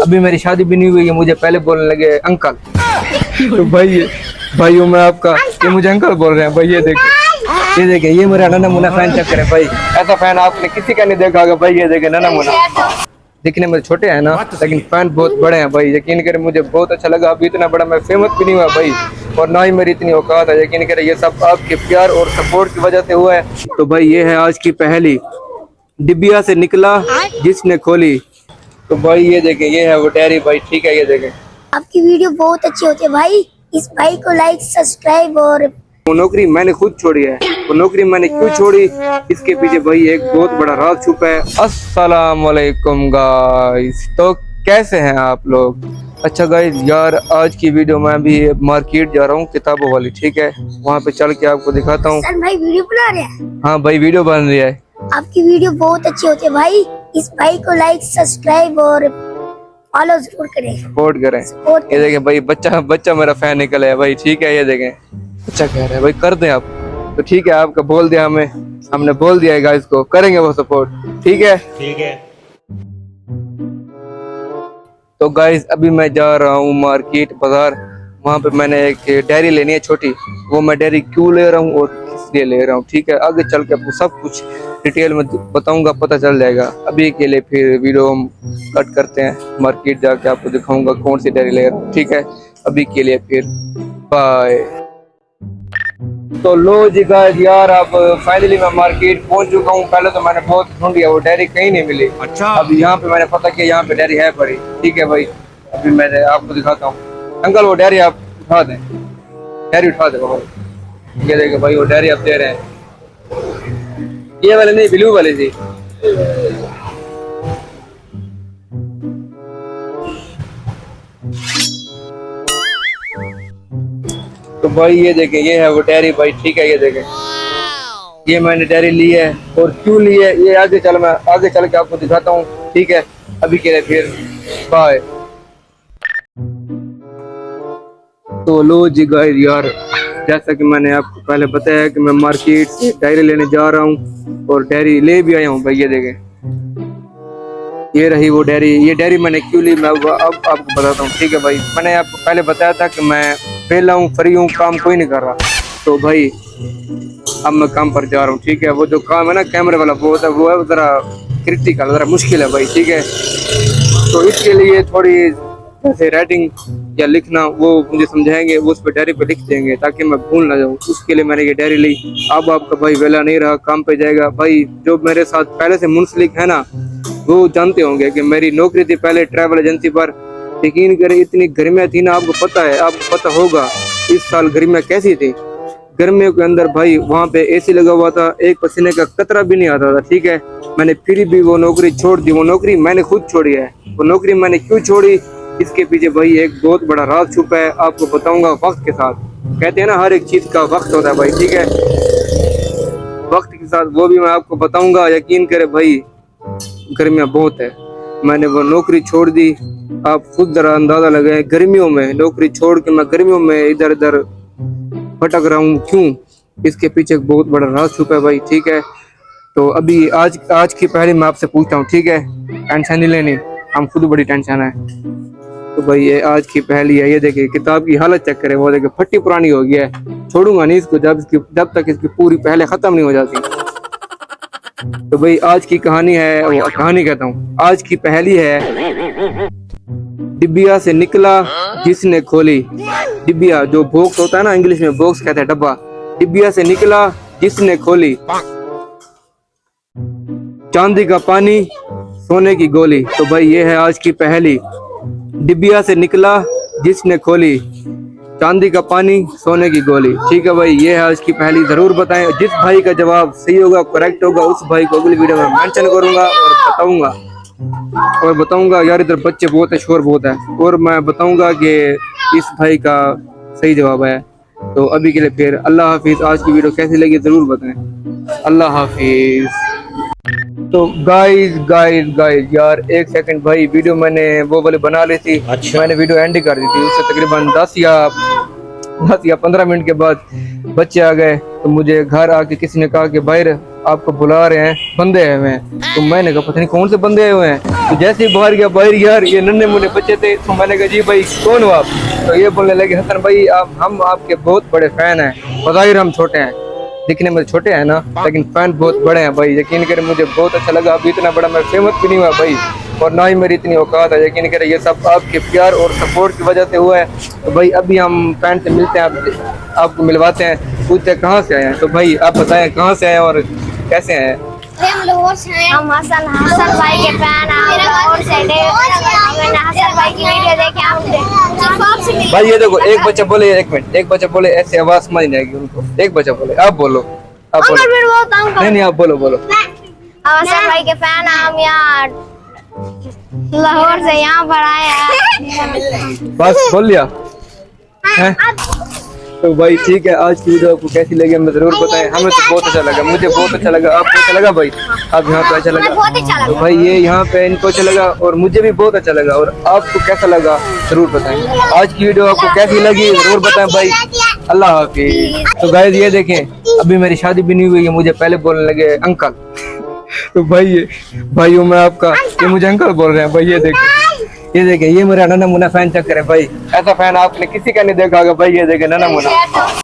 अभी मेरी शादी भी नहीं हुई है, मुझे पहले बोलने लगे अंकल। तो भाइयों मैं आपका, ये मुझे अंकल बोल रहे हैं भाई। ये देखे ये मेरा नन्हा मुन्ना फैन चक्कर है भाई। ऐसा फैन आपने किसी का नहीं देखा होगा भाई। ये देखे नन्हा मुन्ना, दिखने में छोटे हैं ना, लेकिन फैन बहुत बड़े हैं भाई। यकीन करें मुझे बहुत अच्छा लगा। अभी इतना बड़ा मैं फेमस भी नहीं हुआ भाई, और ना ही मेरी इतनी औकात है। यकीन करें ये सब आपके प्यार और सपोर्ट की वजह से हुआ है। तो भाई ये है आज की पहली, डिबिया से निकला जिसने खोली। तो भाई ये देखें, ये है वो डायरी भाई। ठीक है, ये देखें। आपकी वीडियो बहुत अच्छी होती है भाई। इस भाई को लाइक सब्सक्राइब। और वो नौकरी मैंने खुद छोड़ी है। वो नौकरी मैंने क्यों छोड़ी, इसके पीछे भाई एक बहुत बड़ा राज छुपा है। अस्सलाम वालेकुम गाइस, तो कैसे हैं आप लोग? अच्छा गाइस, यार आज की वीडियो में भी मार्केट जा रहा हूँ किताबों वाली। ठीक है, वहाँ पे चल के आपको दिखाता हूँ। सर भाई वीडियो बना रहे हैं? हाँ भाई, वीडियो बन रही है। आपकी वीडियो बहुत अच्छी होती है भाई। इस भाई को लाइक सब्सक्राइब और फॉलो जरूर करें, सपोर्ट करें। ये देखें भाई, बच्चा मेरा फैन निकला है भाई। ठीक है, ये देखें, अच्छा कह रहे हैं भाई कर दें आप। तो ठीक है, आपका बोल दिया हमने बोल दिया है गाइस को, करेंगे वो सपोर्ट। ठीक है। तो गाइस अभी मैं जा रहा हूँ मार्केट बाजार। वहाँ पे मैंने एक डायरी लेनी है छोटी। वो मैं डायरी क्यों ले रहा हूँ और किस लिए ले रहा हूँ, ठीक है, आगे चल के आपको सब कुछ डिटेल में बताऊंगा, पता चल जाएगा। अभी के लिए फिर वीडियो हम कट करते हैं, मार्केट जाके आपको दिखाऊंगा कौन सी डायरी ले रहा हूँ। ठीक है, अभी के लिए फिर बाय। तो लो जी गाइस, यार अब फाइनली मैं मार्केट पहुंच चुका हूँ। पहले तो मैंने बहुत ढूंढी, वो डायरी कहीं नहीं मिली। अच्छा, अब यहाँ पे मैंने पता किया, यहाँ पे डायरी है पड़ी। ठीक है भाई, अभी मैं आपको दिखाता हूँ। अंकल वो डायरी आप उठा दें, डायरी उठा दे भाई। ये देखो भाई, वो डायरी आप दे रहे हैं, ये वाले नहीं, ब्लू वाले जी। तो भाई ये देखें, ये है वो डायरी भाई। ठीक है, ये देखें, ये मैंने डायरी ली है। और क्यों ली है ये आगे चल के आपको दिखाता हूँ। ठीक है, अभी के लिए फिर बाय। तो लो जी गाइस, यार जैसा कि मैंने आपको पहले बताया कि मैं मार्केट से डायरी लेने जा रहा हूँ, और डायरी ले भी आया हूँ भाई। ये देखें, ये रही वो डायरी। ये डायरी मैंने क्यों ली मैं अब आपको बताता हूँ। ठीक है भाई, मैंने आपको पहले बताया था कि मैं फेल हूँ, फ्री हूँ, काम कोई नहीं कर रहा। तो भाई अब मैं काम पर जा रहा हूँ। ठीक है, वो जो काम है ना कैमरे वाला, वो है ज़रा क्रिटिकल, ज़रा मुश्किल है भाई। ठीक है, तो इसके लिए थोड़ी जैसे राइटिंग या लिखना वो मुझे समझाएंगे, वो उस पर डायरी पे लिख देंगे ताकि मैं भूल ना जाऊँ। उसके लिए मैंने ये डायरी ली। अब आपका भाई वेला नहीं रहा, काम पे जाएगा भाई। जो मेरे साथ पहले से मुंसलिक है ना, वो जानते होंगे कि मेरी नौकरी थी पहले ट्रैवल एजेंसी पर। यकीन करें इतनी गर्मियाँ थी ना, आपको पता है, आपको पता होगा इस साल गर्मियाँ कैसी थी। गर्मियों के अंदर भाई वहाँ पे एसी लगा हुआ था, एक पसीने का कतरा भी नहीं आता था। ठीक है, मैंने फिर भी वो नौकरी छोड़ दी। वो नौकरी मैंने खुद छोड़ी है। वो नौकरी मैंने क्यों छोड़ी, इसके पीछे भाई एक बहुत बड़ा राज छुपा है, आपको बताऊंगा वक्त के साथ। कहते हैं ना हर एक चीज का वक्त होता है भाई। ठीक है, वक्त के साथ वो भी मैं आपको बताऊंगा। यकीन करे भाई, गर्मियाँ बहुत है, मैंने वो नौकरी छोड़ दी। आप खुद जरा अंदाजा लगाए, गर्मियों में नौकरी छोड़ के मैं गर्मियों में इधर उधर भटक रहा हूँ। क्यों, इसके पीछे एक बहुत बड़ा राज छुपा है भाई। ठीक है, तो अभी आज की पहले मैं आपसे पूछता हूँ। ठीक है, टेंशन नहीं लेनी, हम खुद बड़ी टेंशन है। तो भाई ये आज की पहली है। ये देखिए किताब की हालत चेक करें, वो देखिए फटी पुरानी हो गई है। छोड़ूंगा नहीं इसको जब तक इसकी पूरी पहले खत्म नहीं हो जाती। तो भाई आज की कहानी है, वो कहानी कहता हूँ, आज की पहली है, डिबिया से निकला जिसने खोली। डिबिया जो बॉक्स होता है ना, इंग्लिश में बॉक्स कहते हैं, डब्बा। डिबिया से निकला जिसने खोली, चांदी का पानी सोने की गोली। तो भाई ये है आज की पहली, डिबिया से निकला जिसने खोली, चांदी का पानी सोने की गोली। ठीक है भाई, ये है आज की पहली। जरूर बताएं, जिस भाई का जवाब सही होगा, करेक्ट होगा, उस भाई को अगली वीडियो में मेंशन करूंगा और बताऊंगा यार इधर बच्चे बहुत है, शोर बहुत है, और मैं बताऊंगा कि इस भाई का सही जवाब है। तो अभी के लिए फिर अल्लाह हाफिज। आज की वीडियो कैसी लगी जरूर बताएं। अल्लाह हाफिज। तो गाइस यार एक सेकंड भाई, वीडियो मैंने वो वाली बना ली थी। अच्छा। मैंने वीडियो एंड कर दी थी, उससे तकरीबन 10 या 15 मिनट के बाद बच्चे आ गए। तो मुझे घर आके किसी ने कहा कि बाहर आपको बुला रहे हैं, बंदे आए हुए हैं। तो मैंने कहा पता नहीं कौन से बंदे आए हुए हैं। तो जैसे ही बाहर गया, बाहर यार ये नन्हे मुन्ने बच्चे थे। तो मैंने कहा जी भाई कौन हो आप? तो ये बोलने लगे हसन भाई आप हम आपके बहुत बड़े फैन हैं। बज़ाहिर हम छोटे हैं, दिखने में छोटे हैं ना, लेकिन फैन बहुत बड़े हैं भाई। यकीन करें मुझे बहुत अच्छा लगा। अभी इतना बड़ा मैं फेमस भी नहीं हुआ भाई, और ना ही मेरी इतनी औकात है। यकीन करें ये सब आपके प्यार और सपोर्ट की वजह से हुआ है। तो भाई अभी हम फैन से मिलते हैं, आपको मिलवाते हैं, पूछते हैं कहाँ से आए हैं। तो भाई आप बताएं कहाँ से आए हैं और कैसे हैं? हम हसन भाई के फैन हैं और से हमने हसन भाई की वीडियो देखे हम भाई ये देखो एक बच्चा बोले, एक मिनट, एक बच्चा बोले ऐसे आवाज समझ नहीं आएगी उनको। एक बच्चा बोले, आप बोलो, आप बोलो। फिर वो तो नहीं नहीं आप बोलो बोलो। हम हसन भाई के फैन हैं, हम यहाँ लाहौर से यहाँ पर आए हैं। बस बोल लिया हैं? तो भाई ठीक है, आज की वीडियो आपको कैसी लगी हमें जरूर बताएं। हमें तो बहुत अच्छा लगा, मुझे बहुत अच्छा लगा। आपको अच्छा लगा भाई? आप यहाँ पे अच्छा लगा? बहुत अच्छा लगा। तो भाई ये यहाँ पे इनको अच्छा लगा और मुझे भी बहुत अच्छा लगा। और आपको कैसा लगा जरूर बताएं। आज की वीडियो आपको कैसी लगी जरूर बताएं भाई। अल्लाह हाफिज। तो गाइस ये देखें, अभी मेरी शादी भी नहीं हुई है, मुझे पहले बोलने लगे अंकल। तो भाई ये भाई हूँ मैं आपका, ये मुझे अंकल बोल रहे हैं भाई। ये देखें ये मेरा नन्हा मुन्ना फैन चक्कर है भाई। ऐसा फैन आपने किसी का नहीं देखा होगा भाई। ये देखें नन्हा मुन्ना।